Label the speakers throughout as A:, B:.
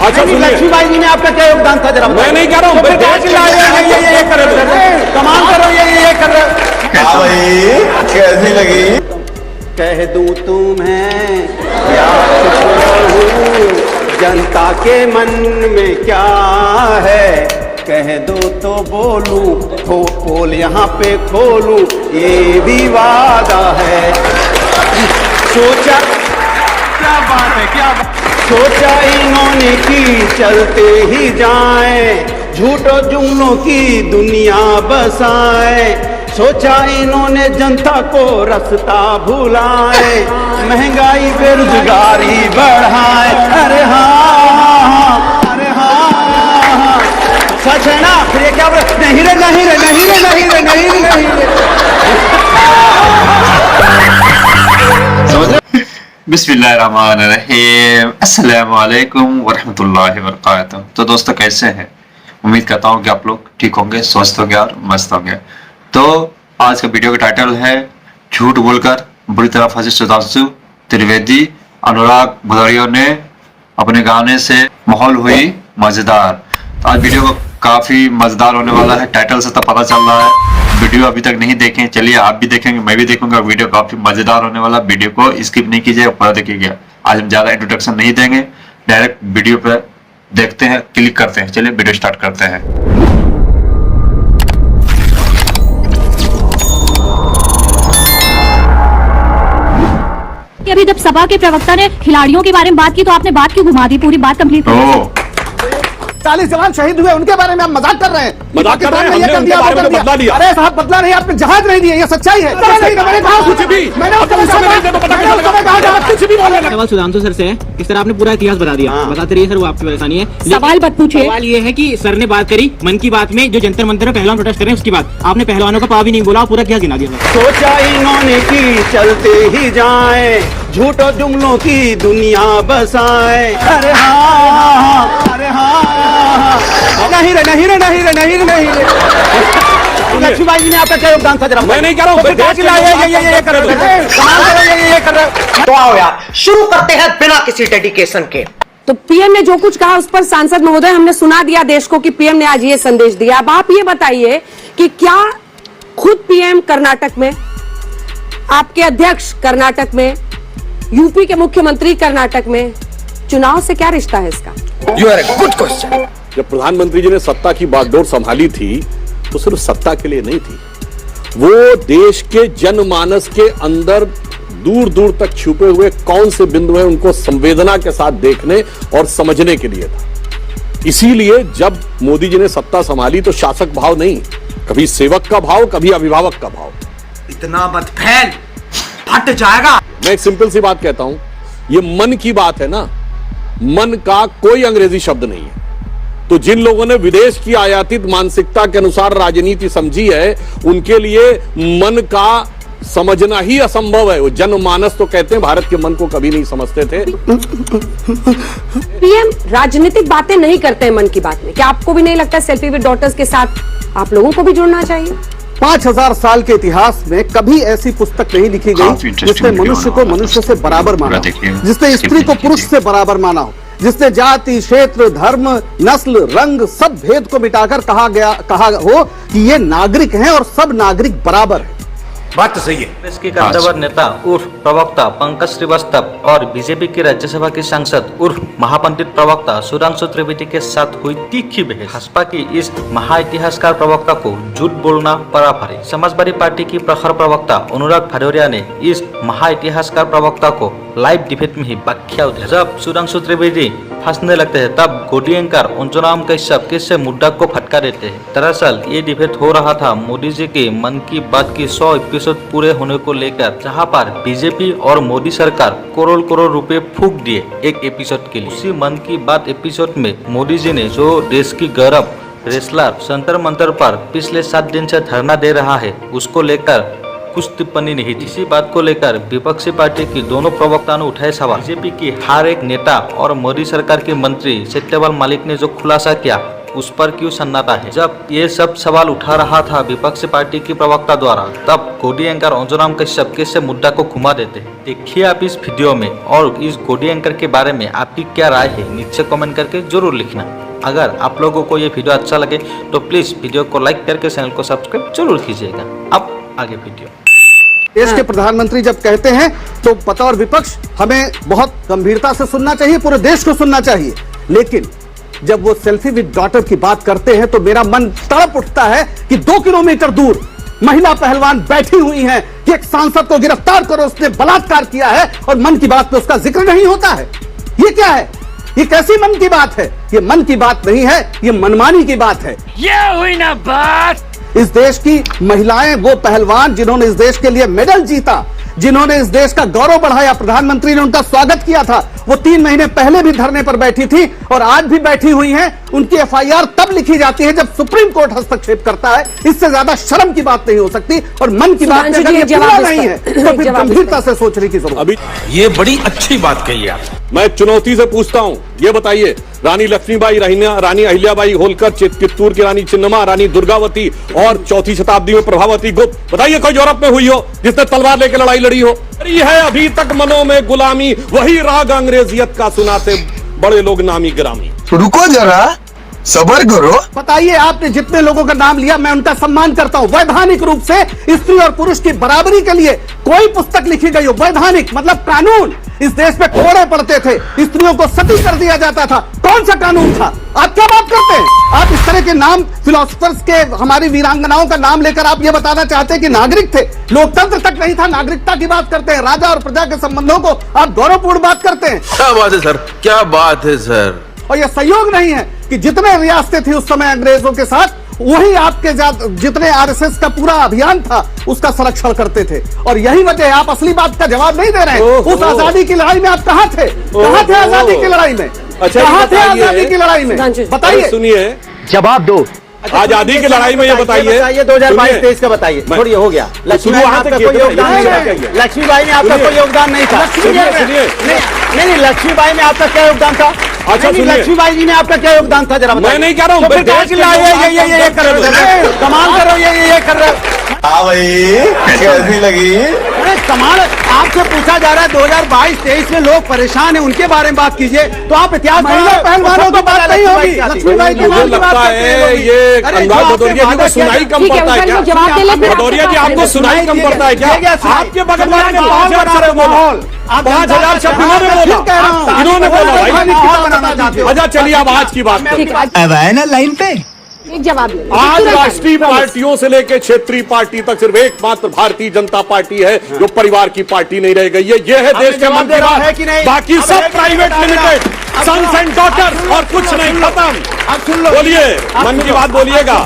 A: अच्छा
B: लक्ष्मीबाई जी में आपका क्या योगदान था जरा?
A: मैं नहीं कह रहा हूँ, ये कर रहे
B: कमाल कर रहे हो, ये कर रहे हो।
C: भाई कैसी लगी?
B: कह दूं तुम्हें क्या कहूं, जनता के मन में क्या है, कह दो तो बोलूं, पोल यहाँ पे खोलूं, ये भी वादा है। सोचा क्या बात है, क्या बात? सोचा इन्होंने कि चलते ही जाएं, झूठों जुमलों की दुनिया बसाएं, सोचा इन्होंने जनता को रास्ता भुलाए, महंगाई बेरोजगारी बढ़ाए। अरे हाँ, अरे हाँ, सच है ना? फिर ये क्या बोले? नहीं रे, नहीं रे, नहीं रे, नहीं रे, नहीं रे, नहीं रे।
D: बिस्मिल्लाहिर्रहमानिर्रहीम, अस्सलामु अलैकुम वरहमतुल्लाहि वबरकातुहू। तो दोस्तों कैसे हैं? उम्मीद करता हूँ कि आप लोग ठीक होंगे, स्वस्थ होंगे और मस्त होंगे। तो आज का वीडियो का टाइटल है झूठ बोलकर बुरी तरह फंसे सुधांशु त्रिवेदी। अनुराग भदौरिया ने अपने गाने से माहौल हुई मजेदार। तो आज वीडियो काफी मजेदार होने वाला है, टाइटल से तो पता चल रहा है। वीडियो अभी तक नहीं देखें, चलिए आप भी देखेंगे, मैं भी देखूंगा। वीडियो काफी मजेदार होने वाला, वीडियो को स्किप नहीं कीजिएगा, पूरा देखिएगा। आज हम ज्यादा इंट्रोडक्शन नहीं देंगे, डायरेक्ट वीडियो पे देखते हैं, क्लिक करते हैं। चलिए वीडियो स्टार्ट करते हैं।
E: अभी जब सभा के प्रवक्ता ने खिलाड़ियों के बारे में बात की तो आपने बात क्यों घुमा दी? पूरी बात कंप्लीट करो।
B: 40 जवान शहीद हुए, उनके बारे में आप मजाक कर रहे हैं।
A: मजाक कर रहे हैं, हमने उनके बारे में बदला लिया।
B: अरे साहब बदला नहीं, आपने जहाज नहीं दिए, ये सच्चाई है।
A: कुछ भी
F: सवाल सुधांशु सर से है। इस तरह आपने पूरा इतिहास बता दिया, बताते रहिए सर, वो आपकी परेशानी है।
E: सवाल मत पूछिए।
F: सवाल ये है कि सर ने बात करी मन की बात में, जो जंतर मंतर में पहलवान प्रोटेस्ट कर रहे हैं उसकी बात, आपने पहलवानों का पा भी नहीं बोला, पूरा क्या गिना दिया।
B: सोचा इन्होंने कि चलते ही जाए, झूठों जुमलों की दुनिया बसाए। अरे हाँ, अरे हाँ, नहीं रे, नहीं रे, नहीं रे, नहीं रे, नहीं रे। लक्ष्मीबाई जी में आपका क्या योगदान था जरा?
A: मैं नहीं कह रहा हूँ,
B: ये कर रहे हो, ये कर रहे हो।
G: तो आओ यार शुरू करते हैं बिना किसी डेडिकेशन के।
H: तो पीएम ने जो कुछ कहा उस पर सांसद महोदय हमने सुना दिया देश को कि पीएम ने आज ये संदेश दिया। अब आप ये बताइए कि क्या खुद पीएम कर्नाटक में, आपके अध्यक्ष कर्नाटक में, यूपी के मुख्यमंत्री कर्नाटक में, चुनाव से क्या रिश्ता है इसका?
G: You are a good question.
A: जब प्रधानमंत्री जी ने सत्ता की बागडोर संभाली थी तो सिर्फ सत्ता के लिए नहीं थी, वो देश के जनमानस के अंदर दूर दूर तक छुपे हुए कौन से बिंदु हैं उनको संवेदना के साथ देखने और समझने के लिए था। इसीलिए जब मोदी जी ने सत्ता संभाली तो शासक भाव नहीं, कभी सेवक का भाव, कभी अभिभावक का भाव।
G: इतना मत फैल, फट जाएगा।
A: मैं एक सिंपल सी बात कहता हूं, ये मन की बात है ना, मन का कोई अंग्रेजी शब्द नहीं है। तो जिन लोगों ने विदेश की आयातित मानसिकता के अनुसार राजनीति समझी है, उनके लिए मन का समझना ही असंभव है। वो जनमानस तो कहते हैं, भारत के मन को कभी नहीं समझते थे।
H: पीएम राजनीतिक बातें नहीं करते हैं मन की बात में। क्या आपको भी नहीं लगता सेल्फी विद डॉटर्स के साथ आप लोगों को भी जुड़ना चाहिए?
B: 5000 साल के इतिहास में कभी ऐसी पुस्तक नहीं लिखी गई जिसने मनुष्य को मनुष्य से बराबर माना, जिसने स्त्री को पुरुष से बराबर माना हो, जिसने जाति, क्षेत्र, धर्म, नस्ल, रंग सब भेद को मिटाकर कहा हो कि ये नागरिक हैं और सब नागरिक बराबर हैं।
G: बात तो सही है।
I: कांग्रेस के कद्दावर नेता उर्फ प्रवक्ता पंकज श्रीवास्तव और बीजेपी की राज्यसभा की सांसद उर्फ महापंडित प्रवक्ता सुधांशु त्रिवेदी के साथ हुई तीखी बहस। भाजपा की इस महाइतिहासकार प्रवक्ता को झूठ बोलना पड़ा भारी। समाजवादी पार्टी की प्रखर प्रवक्ता अनुराग भदौरिया ने इस महाइतिहासकार प्रवक्ता को लाइव डिबेट में ही व्याख्या दी। जब सुधांशु त्रिवेदी फंसने लगते हैं तब गोदी एंकर अंजुम कश्यप किससे मुद्दा को फटका देते हैं। दरअसल ये डिबेट हो रहा था मोदी जी के मन की बात की 100 एपिसोड पूरे होने को लेकर, जहां पर बीजेपी और मोदी सरकार करोड़ करोड़ रुपए फूंक दिए एक एपिसोड के लिए। उसी मन की बात एपिसोड में मोदी जी ने जो देश की गौरव रेसलर जंतर मंतर पर पिछले 7 दिन से धरना दे रहा है, उसको लेकर कुछ टिप्पणी नहीं थी। इसी बात को लेकर विपक्षी पार्टी की दोनों प्रवक्ताओं ने उठाए सवाल। बीजेपी की हर एक नेता और मोदी सरकार के मंत्री सत्यपाल मलिक ने जो खुलासा किया उस पर क्यों सन्नाटा है? जब ये सब सवाल उठा रहा था विपक्षी पार्टी की प्रवक्ता द्वारा, तब गोडी एंकर अंजुराम कश्यप कैसे मुद्दा को घुमा देते हैं। देखिए आप इस वीडियो में, और इस गोडी एंकर के बारे में आपकी क्या राय है नीचे कमेंट करके जरूर लिखना। अगर आप लोगों को ये वीडियो अच्छा लगे तो प्लीज वीडियो को लाइक करके चैनल को सब्सक्राइब जरूर कीजिएगा। अब आगे वीडियो।
J: देश के प्रधानमंत्री जब कहते हैं तो बतौर विपक्ष हमें बहुत गंभीरता से सुनना चाहिए, पूरे देश को सुनना चाहिए। लेकिन जब वो सेल्फी विद डॉटर की बात करते हैं तो मेरा मन तड़प उठता है कि 2 किलोमीटर दूर महिला पहलवान बैठी हुई हैं कि एक सांसद को गिरफ्तार करो, उसने बलात्कार किया है, और मन की बात में उसका जिक्र नहीं होता है। ये क्या है? ये कैसी मन की बात है? ये मन की बात नहीं है, ये मनमानी की बात है।
G: ये हुई ना बात।
J: इस देश की महिलाएं, वो पहलवान जिन्होंने इस देश के लिए मेडल जीता, जिन्होंने इस देश का गौरव बढ़ाया, प्रधानमंत्री ने उनका स्वागत किया था, वो 3 महीने पहले भी धरने पर बैठी थी और आज भी बैठी हुई हैं। उनकी एफआईआर तब लिखी जाती है जब सुप्रीम कोर्ट हस्तक्षेप करता है। इससे ज्यादा शर्म की बात नहीं हो सकती, और मन की बात अगर ये पूरा नहीं है तो फिर गंभीरता से सोचने की जरूरत।
A: अभी
G: ये बड़ी अच्छी बात कही आप।
A: मैं चुनौती से पूछता हूं, ये बताइए, रानी लक्ष्मीबाई, रानी अहिल्याबाई होलकर, चित्तूर की रानी चिन्नम्मा, रानी दुर्गावती और 4वीं शताब्दी में प्रभावती गुप्त, बताइए कोई यूरोप में हुई हो जिसने तलवार लेकर लड़ाई लड़ी हो? ये है अभी तक मनों में गुलामी, वही राग अंग्रेजियत का सुनाते बड़े लोग नामी गिरामी।
C: रुको जरा, सबर करो।
J: बताइए, आपने जितने लोगों का नाम लिया मैं उनका सम्मान करता हूं। वैधानिक रूप से स्त्री और पुरुष की बराबरी के लिए कोई पुस्तक लिखी गई हो, वैधानिक मतलब कानून, इस देश पे कोड़े पड़ते थे, स्त्रियों को सती कर दिया जाता था, कौन सा कानून था? आप क्या बात करते हैं? आप इस तरह के नाम फिलोसफर्स के, हमारी वीरांगनाओं का नाम लेकर आप ये बताना चाहते हैं कि नागरिक थे, लोकतंत्र तक नहीं था, नागरिकता की बात करते हैं, राजा और प्रजा के संबंधों को आप गौरवपूर्ण बात करते हैं।
C: क्या बात है सर, क्या बात है सर।
J: और यह संयोग नहीं है कि जितने रियासतें थी उस समय अंग्रेजों के साथ, वही आपके जितने आरएसएस का पूरा अभियान था उसका संरक्षण करते थे। और यही वजह है, आप असली बात का जवाब नहीं दे रहे हैं। उस आजादी की लड़ाई में आप कहां थे? कहां थे आजादी की लड़ाई में?
A: अच्छा,
J: कहां थे आजादी की लड़ाई में? बताइए,
A: सुनिए,
B: जवाब दो।
A: आजादी की लड़ाई में ये बताइए
B: 2022-23 का बताइए। छोड़िए, हो गया। लक्ष्मीबाई ने आपका कोई योगदान नहीं था। लक्ष्मीबाई में आपका कोई योगदान नहीं था। नहीं, लक्ष्मीबाई में आपका क्या योगदान था? अच्छा, लक्ष्मीबाई जी ने आपका क्या योगदान था? जरा
A: मैं नहीं कह रहा हूँ,
B: ये कर रहे हो, कमाल कर रहे हो, ये कर रहे हो।
C: हाँ भाई, कैसी लगी?
B: अरे कमाल, आपसे पूछा जा रहा है 2022-23 में लोग परेशान हैं, उनके बारे में बात कीजिए। तो आप इतिहास
J: पहलवानों की बात नहीं होगी, लक्ष्मीबाई की
A: मुझे लगता है ये अनुराग भदौरिया जी को सुनाई कम पड़ता है क्या? भदौरिया जी आपको सुनाई कम पड़ता है क्या? आपके बगल वाले ने 5,000 माहौल, 5,000 शब्द इन्होंने बोला, इन्होंने बोला भाई। अच्छा चलिए, अब आज की बात
C: अब आए ना लाइन पे।
H: एक जवाब
A: आज राष्ट्रीय पार्टियों से लेकर क्षेत्रीय पार्टी तक सिर्फ एकमात्र भारतीय जनता पार्टी है जो परिवार की पार्टी नहीं रह गई है। ये है देश के मन की बात है कि नहीं? बाकी सब private limited, sons and daughters और कुछ नहीं, खत्म।
B: अब सुन लो,
A: बोलिए, मन की बात बोलिएगा।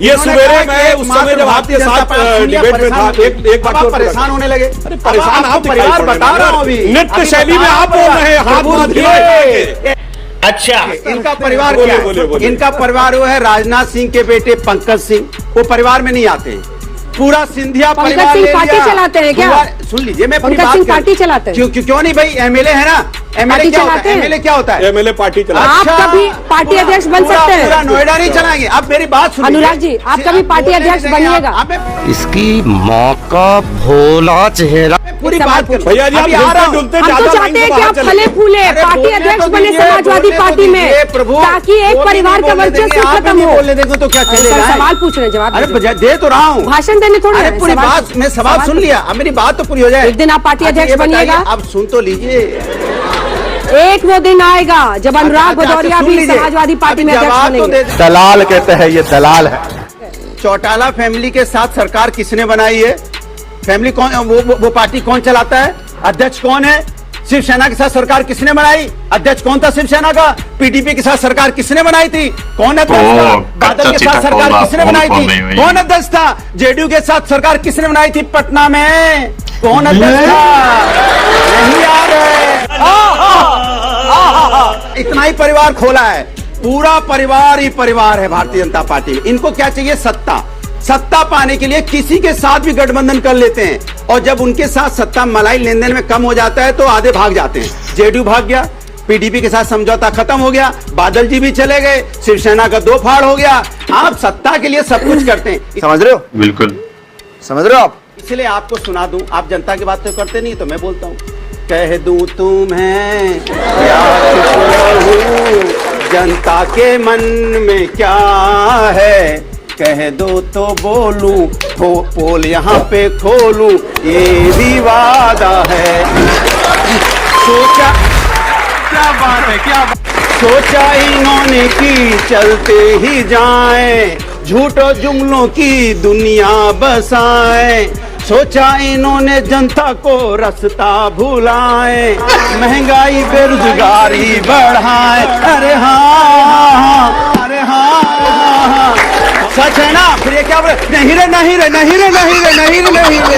A: ये सवेरे मैं उस समय जब आपके साथ डिबेट में था, एक बात
B: परेशान होने लगे।
A: अरे परेशान आप
B: परिवार बता रहा हूँ अभी,
A: नृत्य शैली में आप बोल रहे हैं, हाथ मुंह धोए।
B: अच्छा, इनका परिवार क्या है? इनका परिवार वो है राजनाथ सिंह के बेटे पंकज सिंह, वो परिवार में नहीं आते हैं। पूरा सिंधिया परिवार ले लिया।
H: पार्टी चलाते हैं क्या?
B: सुन लीजिए, मैं अपनी
H: पंकज
B: बात
H: सिंह पार्टी चलाते हैं।
B: क्यों नहीं भाई? एमएलए है ना, एमएलए क्या होता है? एमएलए क्या होता है?
A: एमएलए पार्टी चला।
H: आप कभी पार्टी अध्यक्ष बन सकते हैं?
B: पूरा नोएडा नहीं चलाएंगे। अब मेरी बात सुनिए
H: अनुराग जी, आप कभी पार्टी अध्यक्ष बनिएगा?
G: इसकी माँ का भोला चेहरा।
B: पूरी बात
A: भैया जी,
H: हम तो चाहते हैं कि आप फले फूले पार्टी अध्यक्ष बने समाजवादी पार्टी में, ताकि एक परिवार का वर्चस्व खत्म हो।
B: बोलने देखो तो क्या चलेगा?
H: सवाल पूछ रहे हैं, जवाब
B: अरे दे तो रहा हूँ,
H: भाषण देने थोड़ी।
B: अरे पूरी बात, मैं सवाल सुन लिया, अब मेरी बात तो पूरी हो जाए।
H: एक दिन आप पार्टी अध्यक्ष बनिएगा।
B: अब सुन तो लीजिए,
H: एक वो दिन आएगा जब अनुराग भदौरिया भी समाजवादी पार्टी में अध्यक्ष बनेंगे।
C: दलाल कहते हैं, ये दलाल है।
B: चौटाला फैमिली के साथ सरकार किसने बनाई है? फैमिली कौन, वो पार्टी कौन चलाता है? अध्यक्ष कौन है? शिवसेना के साथ सरकार किसने बनाई? अध्यक्ष कौन था शिवसेना का? पीडीपी के साथ सरकार किसने बनाई थी? कौन अध्यक्ष था? बादल के साथ सरकार किसने बनाई थी? कौन अध्यक्ष था? जेडीयू के साथ सरकार किसने बनाई थी पटना में? कौन अध्यक्ष था? नहीं याद है। इतना ही परिवार खोला है, पूरा परिवार ही परिवार है भारतीय जनता पार्टी में। इनको क्या चाहिए? सत्ता। सत्ता पाने के लिए किसी के साथ भी गठबंधन कर लेते हैं, और जब उनके साथ सत्ता मलाई लेन देन में कम हो जाता है तो आधे भाग जाते हैं। जेडीयू भाग गया, पीडीपी के साथ समझौता खत्म हो गया, बादल जी भी चले गए, शिवसेना का 2 फाड़ हो गया। आप सत्ता के लिए सब कुछ करते हैं, समझ रहे हो?
D: बिल्कुल
B: समझ रहे हो आप? इसलिए आपको सुना दूं, आप जनता की बात तो करते नहीं, तो मैं बोलता हूं, कह दूं तुम्हें क्या हूँ, जनता के मन में क्या है, कह दो तो बोलूं, पोल यहाँ पे खोलूं, ये भी वादा है। सोचा, क्या बात है, क्या बात, सोचा इन्होंने कि चलते ही जाएं, झूठों जुमलों की दुनिया बसाएं, सोचा इन्होंने जनता को रास्ता भुलाएं, महंगाई बेरोजगारी बढ़ाएं। अरे हाँ, अरे हाँ, सच है ना? फिर ये क्या बोले, नहीं रे नहीं रे नहीं रे नहीं रे नहीं रे नहीं रे,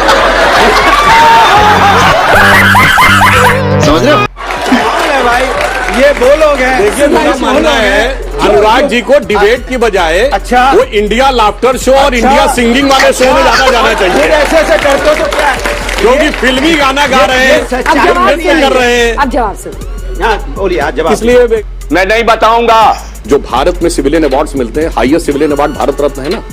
B: समझ रहे हो? अरे भाई ये बोलोगे।
A: देखिए मेरा मानना है अनुराग जी को डिबेट की बजाय
B: अच्छा
A: वो इंडिया लाफ्टर शो और इंडिया सिंगिंग वाले शो में ज्यादा जाना चाहिए।
B: ऐसे ऐसे करते हो तो क्या है?
A: क्योंकि फिल्मी गाना गा रहे हैं, नृत्य कर रहे हैं।
H: अब जवाब सुनिए।
B: बोलिए, आज जवाब।
A: इसलिए
B: मैं नहीं बताऊंगा।
A: जो भारत में सिविलियन अवार्ड्स मिलते हैं, highest civilian award Bharat Ratna है ना।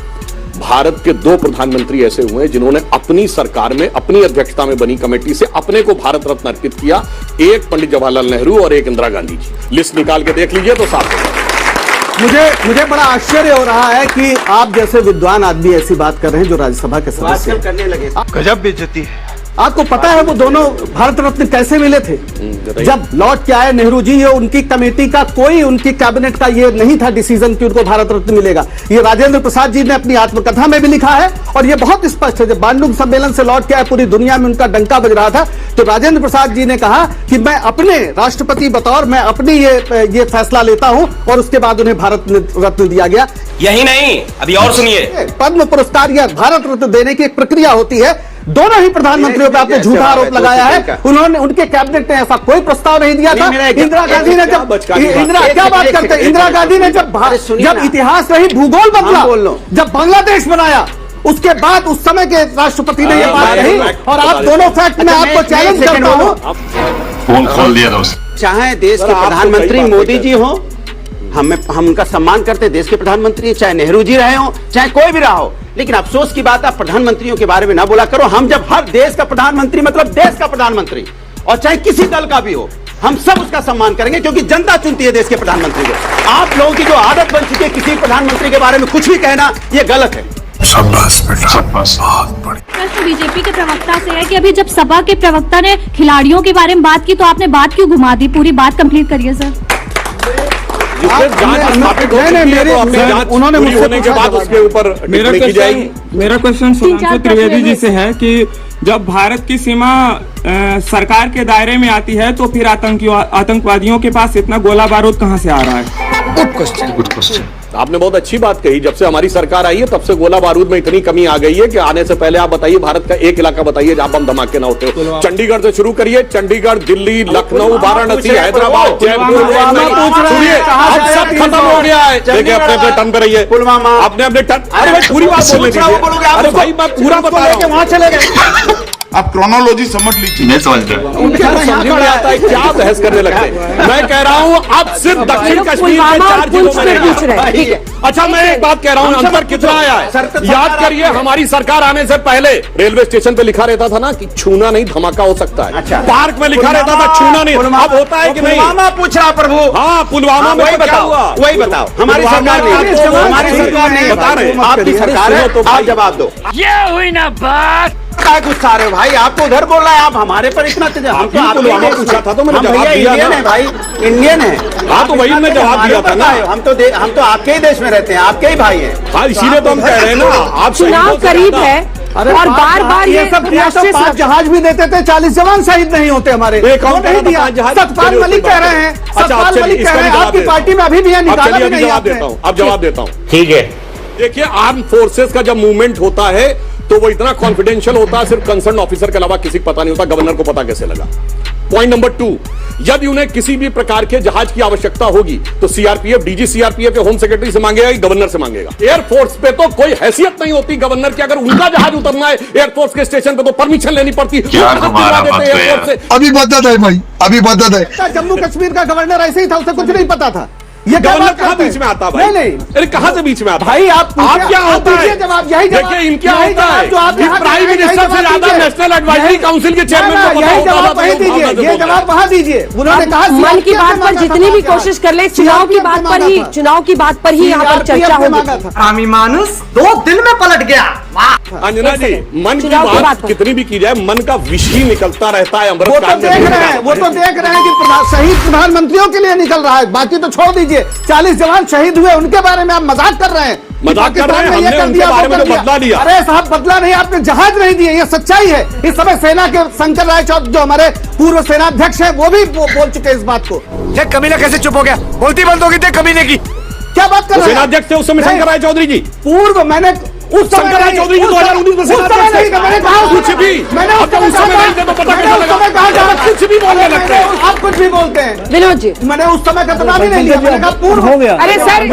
A: भारत के 2 प्रधानमंत्री ऐसे हुए जिन्होंने अपनी सरकार में अपनी अध्यक्षता में बनी कमेटी से अपने को भारत रत्न अर्पित किया, एक पंडित जवाहरलाल नेहरू और एक इंदिरा गांधी जी। लिस्ट निकाल के देख लीजिए तो साफ होगा।
J: मुझे बड़ा आश्चर्य हो रहा है कि आप जैसे विद्वान आदमी ऐसी बात कर रहे हैं जो राज्यसभा के सदस्य
B: आजकल करने लगे।
C: गजब बेइज्जती है।
J: आपको पता है वो दोनों भारत रत्न कैसे मिले थे? जब लौट के आए नेहरू जी, ये उनकी कमेटी का कोई, उनकी कैबिनेट का ये नहीं था डिसीजन कि उनको भारत रत्न मिलेगा। ये राजेंद्र प्रसाद जी ने अपनी आत्मकथा में भी लिखा है और ये बहुत स्पष्ट है। जब बांडुंग सम्मेलन से लौट के आए, पूरी दुनिया में उनका डंका बज रहा था, तो राजेंद्र प्रसाद जी ने कहा कि मैं अपने राष्ट्रपति बतौर मैं अपनी ये फैसला लेता हूं और उसके बाद उन्हें भारत रत्न दिया गया।
G: यही नहीं, अभी और सुनिए।
J: पद्म पुरस्कार या भारत रत्न देने की एक प्रक्रिया होती है। दोनों ही प्रधानमंत्रियों पे आपने झूठा आरोप लगाया है। उन्होंने, उनके कैबिनेट ने ऐसा कोई प्रस्ताव नहीं दिया था। इंदिरा गांधी ने जब, क्या बात करते हैं, इंदिरा गांधी ने जब इतिहास नहीं भूगोल बदला, जब बांग्लादेश बनाया, उसके बाद उस समय के राष्ट्रपति ने यह बात कही। और आप दोनों फैक्ट में आपको चैलेंज करता हूं।
D: फोन खोल दिया दोस्त।
B: चाहे देश के प्रधानमंत्री मोदी जी हो, हम उनका सम्मान करते हैं, देश के प्रधानमंत्री, चाहे नेहरू जी रहे हो, चाहे कोई भी रहा हो, लेकिन अफसोस की बात, आप प्रधानमंत्रियों के बारे में ना बोला करो। हम जब हर देश का प्रधानमंत्री, मतलब देश का प्रधानमंत्री, और चाहे किसी दल का भी हो, हम सब उसका सम्मान करेंगे, क्योंकि जनता चुनती है देश के प्रधानमंत्री को। आप लोगों की जो आदत बन चुकी है किसी प्रधानमंत्री के बारे में कुछ भी कहना, ये गलत है।
C: शाबाश बेटा, शाबाश, बहुत बढ़िया।
E: प्रश्न बीजेपी के प्रवक्ता से है कि अभी जब सपा के प्रवक्ता ने खिलाड़ियों के बारे में बात की तो आपने बात क्यों घुमा दी? पूरी बात कंप्लीट करिए सर।
A: उन्होंने मुझसे होने के बाद उसके ऊपर टिप्पणी की जाएगी।
F: मेरा क्वेश्चन सुधांशु त्रिवेदी जी से है कि जब भारत की सीमा सरकार के दायरे में आती है तो फिर आतंकवादियों के पास इतना गोला बारूद कहां से आ रहा है?
C: Good question.
A: आपने बहुत अच्छी बात कही। जब से हमारी सरकार आई है तब से गोला बारूद में इतनी कमी आ गई है कि आने से पहले आप बताइए भारत का एक इलाका बताइए जहां बम धमाके ना होते हो। चंडीगढ़ से शुरू करिए, चंडीगढ़, दिल्ली, लखनऊ, वाराणसी, हैदराबाद, जयपुर, सुनिए अब सब खत्म हो गया है। देखिए अपने अपने टर्न पे रहिए,
B: पुलवामा
A: अपने अपने टर्न। अरे भाई पूरी बात बोलने दीजिए। अरे भाई मैं पूरा बता रहा हूं,
B: वहां चले गए।
C: आप क्रोनोलॉजी समझ लीजिए।
D: नहीं समझ रहा।
A: उनके समझ में आता है क्या बहस करने लगते हैं। मैं कह रहा हूं अब सिर्फ दक्षिण कश्मीर के 4 जिलों में नहीं है। अच्छा मैं एक बात कह रहा हूं, अंतर कितना आया है याद करिए। हमारी सरकार आने से पहले रेलवे स्टेशन पे लिखा रहता था ना कि छूना नहीं धमाका हो सकता है।
B: अच्छा।
A: पार्क में लिखा रहता था छूना नहीं। अब होता है कि नहीं?
B: पुलवामा पूछ रहा प्रभु।
A: हाँ पुलवामा में
B: वही
A: क्या
B: बताओ,
A: हुआ?
B: वही बताओ। हमारी सरकार नहीं, हमारी सरकार नहीं बता रहे, आपकी सरकार है, आप जवाब दो।
G: ये हुई ना बात।
B: क्या गुस्सा रहे हो भाई? आपको उधर बोल रहा है, आप हमारे पर इतना हम तो
A: पुलवामा पूछा था तो मैंने जवाब दिया
B: इंडियन है भाई, इंडियन है।
A: हाँ तो वही मैं जवाब दिया था ना।
B: हम तो आपके ही देश में रहते हैं, आपके ही भाई हैं।
A: हाँ इसीलिए तो हम कह रहे हैं ना, आप
H: चुनाव करीब है और बार बार ये
J: सब दिया तो 5 जहाज भी देते थे, 40 जवान शहीद नहीं होते हमारे। नहीं दिया। सतपाल मलिक कह रहे हैं, सतपाल मलिक कह रहे हैं आपकी पार्टी में अभी भी है, निकाला भी नहीं आपने।
A: अब जवाब देता हूँ।
C: ठीक है।
A: देखिए आर्म फोर्सेस का जब मूवमेंट होता है तो वो इतना कॉन्फिडेंशियल होता है, सिर्फ कंसर्न ऑफिसर के अलावा किसी को पता नहीं होता। गवर्नर को पता कैसे लगा? पॉइंट नंबर 2, यदि उन्हें किसी भी प्रकार के जहाज की आवश्यकता होगी तो सीआरपीएफ, डीजी सीआरपीएफ या होम सेक्रेटरी से मांगेगा कि गवर्नर से मांगेगा। एयरफोर्स पे तो कोई हैसियत नहीं होती गवर्नर की, अगर उनका जहाज उतरना है एयरफोर्स के स्टेशन पे तो परमिशन लेनी पड़ती है। एयरफोर्स से
C: अभी बदत है भाई, अभी बदत है।
J: जम्मू कश्मीर का गवर्नर ऐसे ही था, उसे कुछ नहीं पता था। ये
A: गवर्नर कहां बीच में आता भाई?
J: नहीं,
A: अरे कहां से बीच में आता
J: भाई? आप
A: क्या होता है?
J: जवाब यही जवाब,
A: देखिए इनके होता है
J: जो आप
A: कि प्राइम मिनिस्टर से ज्यादा नेशनल एडवाइजरी काउंसिल के चेयरमैन को पता
J: यही जवाब
A: होता
J: वही दीजिए, ये जवाब वहां दीजिए। उन्होंने कहा
H: मन की बात पर जितनी भी कोशिश कर ले, चुनाव की बात पर ही यहाँ पर चर्चा होगी।
G: आमी मानुस 2 दिन में पलट गया।
A: अंजना जी, मन की बात कितनी भी की जाए, मन का विष ही निकलता रहता है।
J: वो तो देख रहे हैं, वो तो देख रहे हैं कि शहीद प्रधानमंत्रियों के लिए निकल रहा है, बाकी तो छोड़ दीजिए। 40 जवान शहीद हुए, उनके बारे में आप मजाक कर रहे हैं।
A: मजाक कर रहे हैं, हमने उनके बारे में तो बदला लिया।
J: अरे साहब, बदला नहीं, आपने जहाज नहीं दिए, ये सच्चाई है। इस समय सेना के शंकर राय चौधरी जो हमारे पूर्व सेनाध्यक्ष हैं, वो भी बोल चुके हैं इस बात को।
G: ये कमीना कैसे चुप हो गया? बोलती बंद होगी थे कमीने की।
J: क्या बात कर रहे हैं?
A: सेनाध्यक्ष थे उस समय शंकर राय चौधरी जी।
J: पूर्व मैंने उस
A: शंकर राय चौधरी जी 2019 में
J: सेनाध्यक्ष थे। मैंने कहा
A: कुछ भी,
J: मैंने
A: अब उस समय नहीं थे तो पता कैसे लगा? कुछ भी बोलने लगते हैं
J: आप, कुछ भी बोलते हैं।
H: विनोद जी,
J: मैंने उस समय का नाम ही नहीं लिया, मैंने कहा पूर्व हो गया।
H: अरे सर,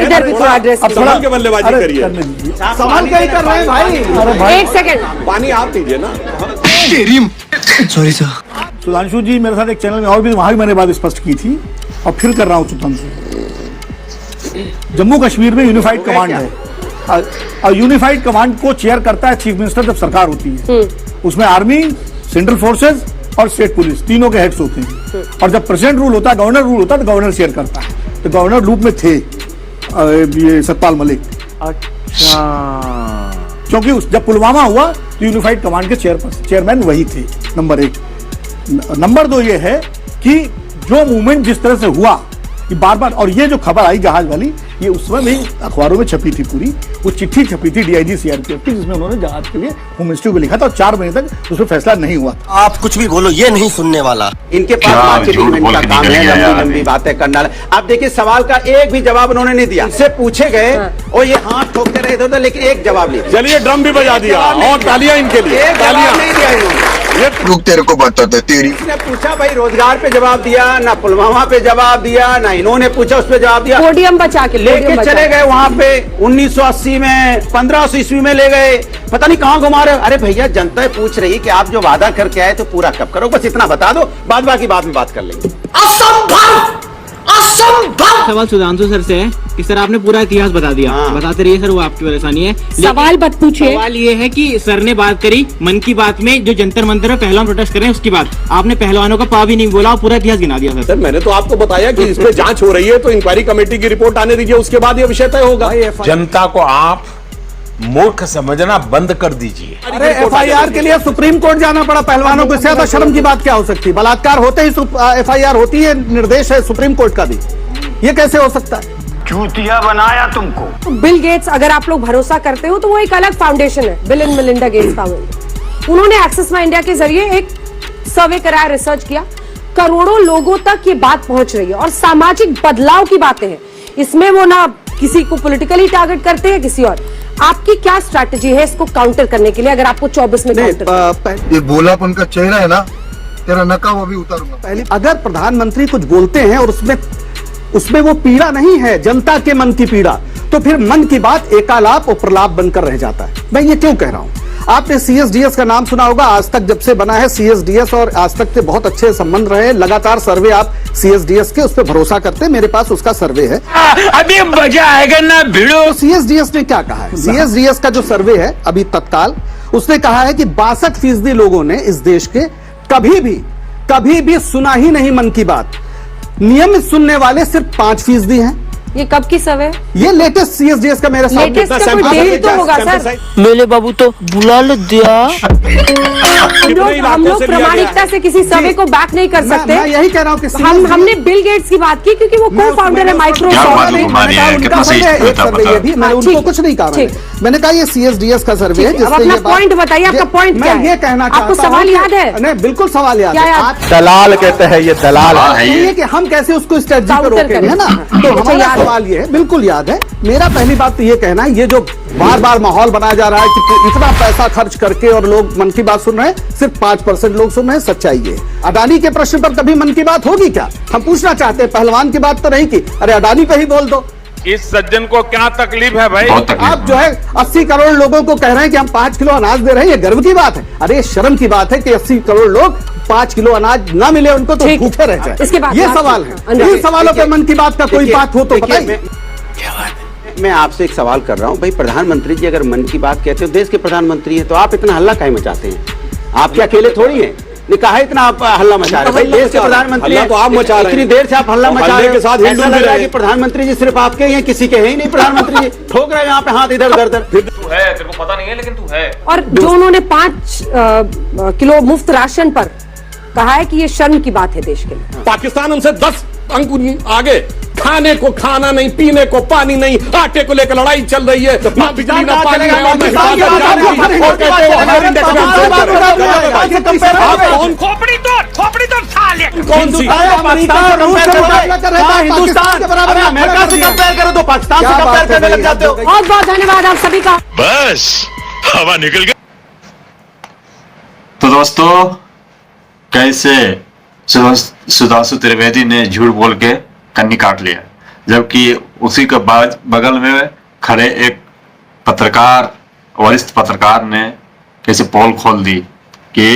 H: इधर भी थोड़ा एड्रेस
A: संभाल के बल्लेबाजी करिए।
J: संभाल के ही कर रहे हैं भाई।
H: 1 सेकंड,
A: पानी आप दीजिए ना।
C: Sorry sir.
K: सुधांशु जी मेरे साथ एक चैनल में और भी, वहां भी मैंने बात स्पष्ट की थी और फिर कर रहा हूं सुधांशु। जम्मू कश्मीर में यूनिफाइड कमांड है और यूनिफाइड कमांड को चेयर करता है चीफ मिनिस्टर जब सरकार होती है। उसमें आर्मी, सेंट्रल फोर्सेज और स्टेट पुलिस तीनों के हेड्स होते हैं। और जब प्रेसिडेंट रूल होता है, गवर्नर रूल होता है, तो गवर्नर चेयर करता है। तो गवर्नर लूप में थे ये सतपाल मलिक। अच्छा, क्योंकि जब पुलवामा हुआ तो यूनिफाइड कमांड के चेयरमैन वही थे। नंबर 1। नंबर 2 ये है कि जो मूवमेंट जिस तरह से हुआ कि बार बार, और ये जो खबर आई जहाज वाली, ये उस समय भी अखबारों में छपी थी पूरी। वो चिट्ठी छपी थी डीआईजी सीआरपीएफ की, जिसमें उन्होंने जहाज के लिए होम मिनिस्ट्री को लिखा था और 4 महीने तक उसमें फैसला नहीं हुआ था।
B: आप कुछ भी बोलो, ये नहीं सुनने वाला। इनके पास मार्केटिंग का काम है, लंबी लंबी बातें करना। आप देखिए, सवाल का एक भी जवाब उन्होंने नहीं दिया। इससे पूछे गए और ये हाथ ठोकते रहे थे, लेकिन एक जवाब नहीं।
A: चलिए, ड्रम भी बजा दिया और तालियां इनके लिए।
B: तालियां नहीं दिया इन्होंने।
C: रुक, तेरे को बताते तेरी।
B: इसने पूछा भाई, रोजगार पे जवाब दिया ना, पुलवामा पे जवाब दिया ना, इन्होंने पूछा उस पे जवाब दिया।
H: पोडियम बचा के
B: लेके चले गए वहां पे 1980 में, 1500 ईस्वी में ले गए, पता नहीं कहां घुमा रहे। अरे भैया, जनता पूछ रही कि आप जो वादा करके आए तो पूरा कब करो, बस इतना बता दो, बाद बाकी बाद में बात कर लेंगे।
L: सवाल सुधांशु सर से है कि सर आपने पूरा इतिहास बता दिया। बताते रहिए सर, वो आपकी परेशानी है।
H: सवाल मत पूछिए।
L: सवाल ये है कि सर ने बात करी मन की बात में, जो जंतर मंतर में पहलवान प्रोटेस्ट कर रहे हैं उसकी बात, आपने पहलवानों का पा भी नहीं बोला, पूरा इतिहास गिना दिया।
A: सर मैंने तो आपको बताया कि इस पे जांच हो रही है, तो इंक्वायरी कमेटी की रिपोर्ट आने दीजिए, उसके बाद ये विषय तय होगा।
M: जनता को आप मूर्ख समझना बंद कर दीजिए।
J: अरे एफआईआर के लिए सुप्रीम कोर्ट जाना पड़ा पहलवानों को, इससे ज्यादा शर्म की बात क्या हो सकती है? बलात्कार होते ही एफआईआर होती है, निर्देश है सुप्रीम कोर्ट का भी। ये कैसे हो सकता है?
M: चूतिया बनाया तुमको।
H: बिल गेट्स, अगर आप लोग भरोसा करते हो तो वो एक अलग फाउंडेशन है, bill and Melinda Gates foundation. उन्होंने एक्सेस माई इंडिया के जरिए एक सर्वे कराया, रिसर्च किया, करोड़ों लोगों तक ये बात पहुंच रही है और सामाजिक बदलाव की बातें हैं इसमें। वो ना किसी को पॉलिटिकली टारगेट करते हैं, किसी और। आपकी क्या स्ट्रैटेजी है इसको काउंटर करने के लिए, अगर आपको 24 में काउंटर?
C: ये भोलापन का चेहरा है ना तेरा, नकाब अभी उतारूंगा।
J: पहले अगर प्रधानमंत्री कुछ बोलते हैं और उसमें वो पीड़ा नहीं है, जनता के मन की पीड़ा, तो फिर मन की बात एकालाप और प्रलाप बनकर रह जाता है। मैं ये क्यों कह रहा हूं? आपने सीएसडीएस का नाम सुना होगा, आज तक जब से बना है सीएसडीएस, और आज तक के बहुत अच्छे संबंध रहे। लगातार सर्वे आप सीएसडीएस के, उस पर भरोसा करते हैं। मेरे पास उसका सर्वे है।
M: अभी मजा आएगा ना भिड़ो।
J: सीएसडीएस ने क्या कहा है? सीएसडीएस का जो सर्वे है अभी तत्काल, उसने कहा है कि 62% लोगों ने इस देश के कभी भी सुना ही नहीं मन की बात। नियमित सुनने वाले सिर्फ 5% हैं।
H: ये कब की सर्वे?
J: ये लेटेस्ट सीएसडीएस का मेरे साथ
H: लेटेस्ट का कोई डेट तो होगा सर।
L: मेरे बाबू तो बुला ले दिया।
H: हम लोग प्रामाणिकता से किसी सर्वे को बैक नहीं कर सकते।
J: मैं यही कह रहा हूँ कि
H: हमने बिल गेट्स की बात की क्योंकि वो को फाउंडर है माइक्रोसॉफ्ट।
J: मैंने उनको कुछ नहीं कहा, मैंने कहा ये सीएसडीएस का सर्वे है।
H: अपना पॉइंट बताइए, आपका पॉइंट क्या है?
J: ये कहना
H: आपको सवाल याद है?
J: नहीं, बिल्कुल सवाल याद है।
K: दलाल कहते हैं, ये दलाल
J: है कि हम कैसे उसको स्ट्रेटजी पे रोकेंगे, है ना? तो हमारा सवाल ये है, बिल्कुल याद है। मेरा पहली बात तो ये कहना है, ये जो बार बार माहौल बनाया जा रहा है कि इतना पैसा खर्च करके और लोग मन की बात सुन रहे हैं, सिर्फ 5% लोग सुन रहे हैं, सच्चाई ये है। अडानी के प्रश्न पर कभी मन की बात होगी क्या? हम पूछना चाहते हैं, पहलवान की बात तो नहीं की, अरे अडानी पे ही बोल दो।
M: इस सज्जन को क्या तकलीफ है भाई?
J: आप जो है 80 करोड़ लोगों को कह रहे हैं कि हम 5 किलो अनाज दे रहे हैं, ये गर्व की बात है। अरे शर्म की बात है कि 80 करोड़ लोग 5 किलो अनाज ना मिले उनको तो भूखे रह जाए।
H: इसके बाद
J: ये सवाल है। इन सवालों पे मन की बात का कोई बात हो तो बताइए।
B: मैं आपसे एक सवाल कर रहा हूं भाई, प्रधानमंत्री जी अगर मन की बात कहते हो, देश के प्रधानमंत्री हैं, तो आप इतना हल्ला काहे मचाते हैं? आप क्या अकेले थोड़ी हैं? ने कहा इतना आप हल्ला मचा रहे हैं? देश के प्रधानमंत्री
A: तो आप मचा रहे हैं।
B: इतनी देर से आप हल्ला मचा रहे
A: के साथ
B: हैं,
A: हिंदू
B: ऐसा
A: भी
B: लग रहा है
A: रहे।
B: कि प्रधानमंत्री जी सिर्फ आपके ही हैं, किसी के हैं ही नहीं प्रधानमंत्री जी। ठोक रहे हैं यहाँ पे हाथ इधर उधर।
M: तू है, तेरे को पता नहीं है लेकिन तू है।
H: और जो उन्होंने 5 किलो मुफ्त राशन पर कहा है कि ये शर्म की बात है देश के लिए।
A: पाकिस्तान हमसे 10 अंक आगे, खाने को खाना नहीं, पीने को पानी नहीं, आटे को लेकर लड़ाई चल रही है, ना बिजली ना पानी ना और
M: खोपड़ी तो साले
A: कौन सी
B: हिंदुस्तान अमेरिका से कंपेयर करो तो पाकिस्तान से कंपेयर करने लग जाते हो।
H: बहुत बहुत धन्यवाद आप सभी का।
M: बस हवा निकल गई।
D: तो दोस्तों, कैसे सुधांशु त्रिवेदी ने झूठ बोल के कन्नी काट लिया, जबकि उसी के बाद बगल में खड़े एक पत्रकार, वरिष्ठ पत्रकार ने कैसे पोल खोल दी कि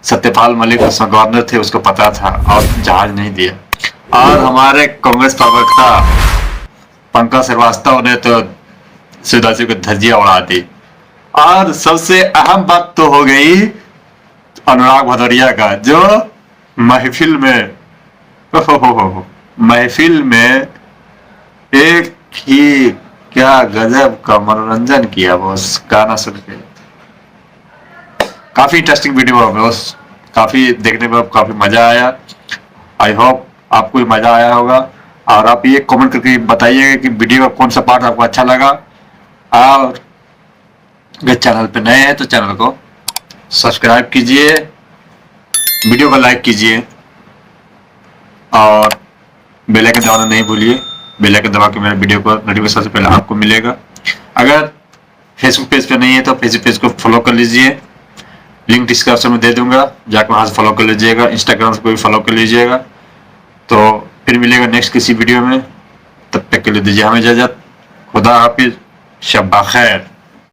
D: सत्यपाल मलिक उसमें गवर्नर थे, उसको पता था और जहाज नहीं दिया। और हमारे कांग्रेस प्रवक्ता पंकज श्रीवास्तव ने तो सुधांशु को धज्जियां उड़ा दी। और सबसे अहम बात तो हो गई अनुराग भदौरिया का, जो महफिल में एक ही क्या गजब का मनोरंजन किया बॉस, गाना सुन के। काफी इंटरेस्टिंग वीडियो है बॉस, काफी देखने में काफी मजा आया। आई होप आपको भी मजा आया होगा। और आप ये कमेंट करके बताइएगा कि वीडियो का कौन सा पार्ट आपको अच्छा लगा। और अगर चैनल पे नए हैं तो चैनल को सब्सक्राइब कीजिए, वीडियो को लाइक कीजिए और बेल आइकन दबाना नहीं भूलिए। बेल आइकन दबा के मेरे वीडियो को नोटिफिकेशन सबसे पहले आपको मिलेगा। अगर फेसबुक पेज पे नहीं है तो फेसबुक पेज को फॉलो कर लीजिए, लिंक डिस्क्रिप्शन में दे दूंगा, जाकर वहां से फॉलो कर लीजिएगा। इंस्टाग्राम को भी फॉलो कर लीजिएगा। तो फिर मिलेगा नेक्स्ट किसी वीडियो में, तब तक के लिए दीजिए हमें इजाजत। खुदा हाफिज, शब खैर।